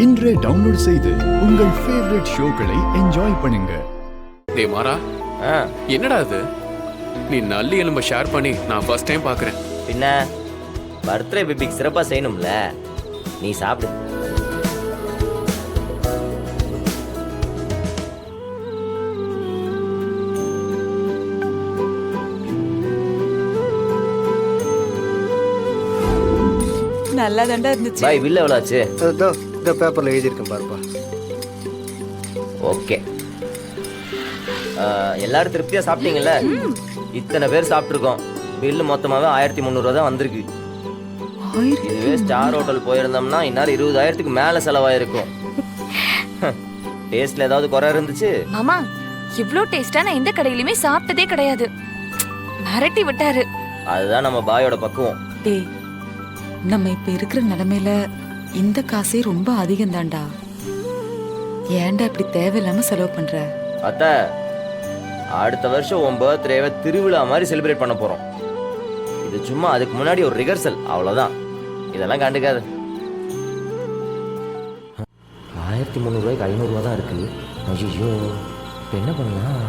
இன்றே டவுன்லோட் செய்து உங்கள் ஃபேவரட் ஷோக்களை என்ஜாய் பண்ணுங்க. டேய் மாறா, என்னடா இது? நீ நல்லி எலும்ப ஷேர் பண்ணி நான் ஃபர்ஸ்ட் டைம் பார்க்குறேன். பின்ன பர்த்டே பேபிக்கு சிறப்பாக செய்யணும்ல, நீ சாப்பிடு. நல்லா தாண்டா இருந்துச்சு. பாய், பில் எவ்வளோ ஆச்சு? இந்த பேப்பர்ல எழுதியிருக்கேன் பாருப்பா. ஓகே, எல்லாரும் திருப்தியா சாப்பிட்டீங்கல்ல? இத்தனை பேர் சாப்பிட்ருக்கோம். பில்லு மொத்தமாகவே 1300 தான் வந்திருக்கு. இதுவே ஸ்டார் ஹோட்டல் போயிருந்தோம்னா இந்நேரம் 20,000க்கு மேல செலவாயிருக்கும். டேஸ்ட்ல ஏதாவது குறை இருந்துச்சு? மாமா, இவ்ளோ டேஸ்டா நான் எந்த கடையிலுமே சாப்பிட்டதே கிடையாது. மிரட்டி விட்டாரு. அதுதான் நம்ம பாயோட பக்குவம். டேய், நம்ம இப்ப இருக்கிற நிலைமையில இந்த காசே ரொம்ப அதிகம் தான்டா. ஏன்டா இப்படி தேவையில்லாம செலவு பண்ற? அத்தை, அடுத்த வருஷம் உன் பர்த்டேவை திருவிழா மாதிரி செலிப்ரேட் பண்ண போறோம். இது சும்மா அதுக்கு முன்னாடி ஒரு ரிஹர்சல், அவ்வளவுதான். இதெல்லாம் கண்டுக்காது. 1300 500 தான் இருக்கு. ஐயோ, இப்போ என்ன பண்ணலாம்?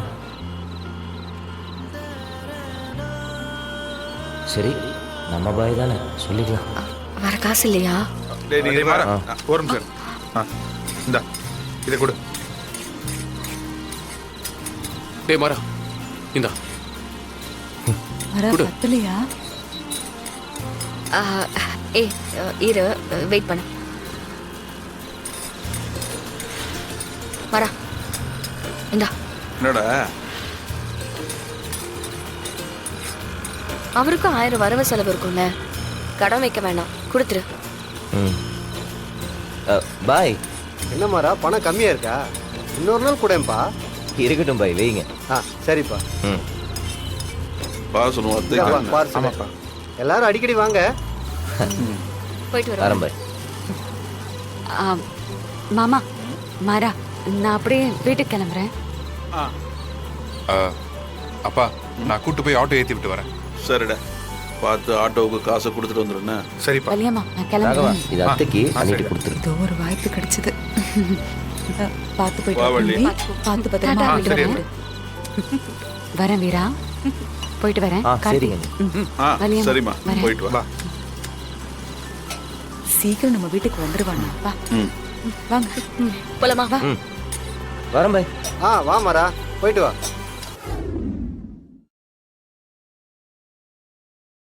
சரி, நம்ம பாய் தானே, சொல்லிக்கலாம். வர காசு இல்லையா? ஒரு நிமிஷம். இந்தா, இதை கொடு. டேய் மாறா, இந்தா வர பத்தலையா? இரு, வெயிட் பண்ணு. வரா, இந்தா. என்னடா? அவருக்கும் 1000 வரவு செலவு இருக்கும்ல, கடன் வைக்க வேண்டாம், கொடுத்துரு. பாய், என்ன மாறா, பணம் கம்மியா இருக்கா? இன்னொரு நாள் கூடப்பா. இருக்கட்டும் பாய், வைங்க. சரிப்பா. சொல்லுவோம். எல்லாரும் அடிக்கடி வாங்க. போயிட்டு வரேன் பாய். மாமா, மாறா, நான் அப்படியே வீட்டுக்கு கிளம்புறேன். அப்பா, நான் கூட்டு போய் ஆட்டோ ஏற்றி விட்டு வரேன். சரிடா, பார்த்து ஆட்டோவுக்கு காசை கொடுத்துட்டு வந்துடுறேன். சரிப்பா. வலியம்மா, நான் கிளம்புறேன். இது அத்தைக்கு பண்ணிட்டு கொடுத்துரு. இதோ ஒரு வாய்ப்பு கிடைச்சது. பார்த்து போயிட்டு பார்த்து டாடா, பத்திரமா வீட்டு வீட்டுக்கு வரேன். வந்து. வரேன் வீரா, போயிட்டு வரேன். சரிங்க. வலியம்மா, சரிம்மா, வரேன். போயிட்டு வா. சீக்கிரம் நம்ம வீட்டுக்கு வந்துருவானா? வா வாங்க. போலாமா? வா. வரேன் பாய். வா மாறா, போயிட்டு வா.